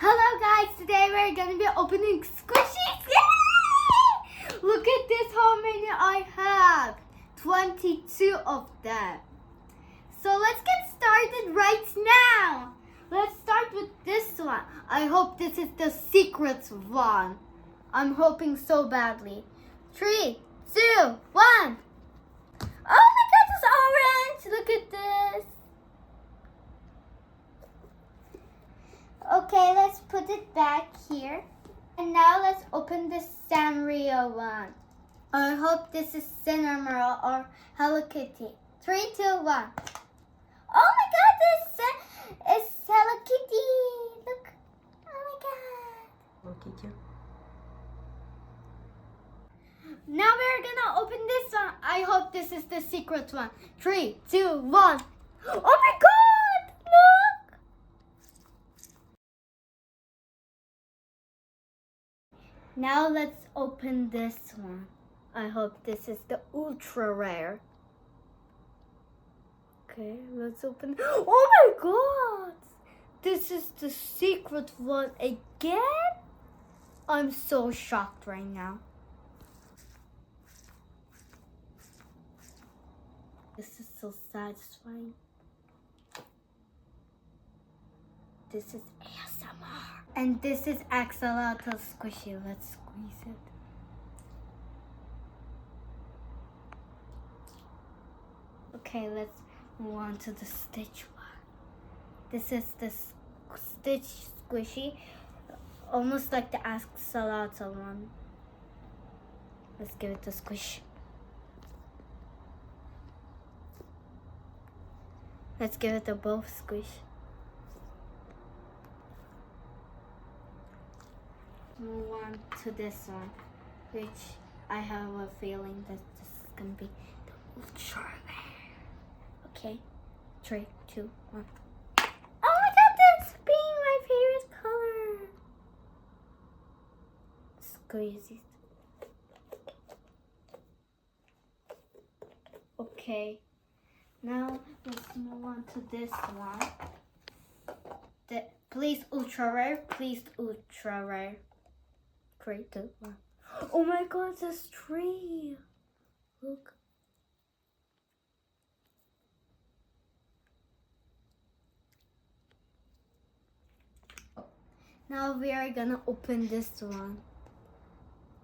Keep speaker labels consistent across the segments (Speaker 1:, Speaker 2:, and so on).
Speaker 1: Hello guys, today we're gonna be opening squishies. Yay! Look at this, how many I have. 22 of them. So let's get started right now. Let's start with this one. I hope this is the secret one. I'm hoping so badly. 3, 2, 1. Oh my god, it's orange. Look at this. Okay, let's put it back here. And now let's open the Sanrio one. I hope this is Cinnamoroll or Hello Kitty. 3, 2, 1. Oh my god, this is Hello Kitty. Look. Oh my god.
Speaker 2: Look at you.
Speaker 1: Now we're gonna open this one. I hope this is the secret one. 3, 2, 1. Oh my god! Look! Now let's open this one. I hope this is the ultra rare. Okay, let's open. Oh my god! This is the secret one again? I'm so shocked right now. This is so satisfying. This is ASMR. And this is Axolotl Squishy. Let's squeeze it. Okay, let's move on to the Stitch one. This is the Stitch Squishy. Almost like the Axolotl one. Let's give it a squish. Let's give it a both squish. Move on to this one, which I have a feeling that this is gonna be the ultra rare. Okay, 3, 2, 1. Oh my god, that's being my favorite color. Squeeze it. Okay. Now let's move on to this one. Please ultra rare, please ultra rare. 3, 2, 1. Oh my god, this tree. Look. Now we are gonna open this one.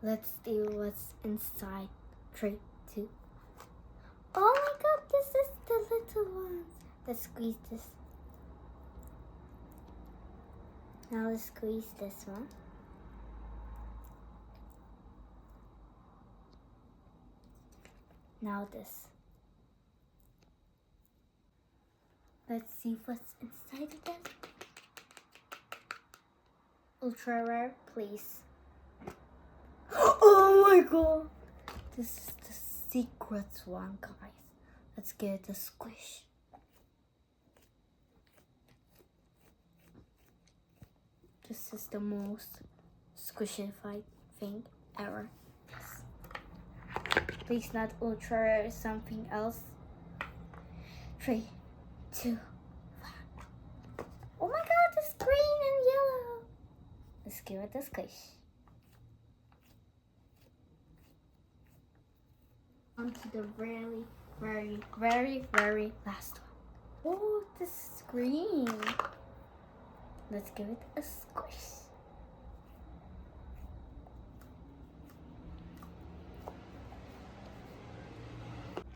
Speaker 1: Let's see what's inside. 3, 2. Oh my god, this is the little one. Let's squeeze this. Now let's squeeze this one. Now this. Let's see what's inside again. Ultra rare, please. Oh my god. This is the secret one, guys. Let's give it a squish. This is the most squishified thing ever. Please not ultra rare, something else. 3, 2, 1. Oh my god, it's green and yellow. Let's give it a squish. On to the very last one. Oh, this is green. Let's give it a squish.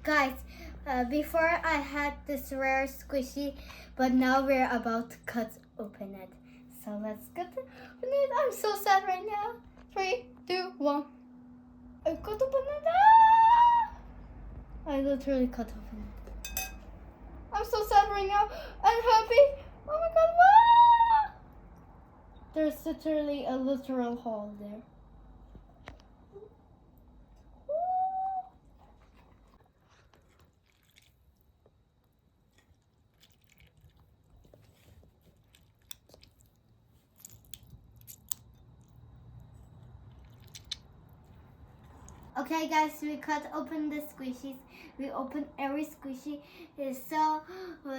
Speaker 1: Guys, before I had this rare squishy, but now we're about to cut open it. So let's cut open it. I'm so sad right now. 3, 2, 1. I cut open it. Ah! I literally cut open it. I'm so sad right now. I'm happy. Oh my god, wow! There's literally a literal hole there. Okay guys, we cut open the squishies. We opened every squishy. So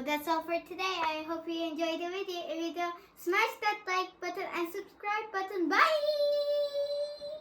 Speaker 1: that's all for today. I hope you enjoyed the video. If you do, smash that like button.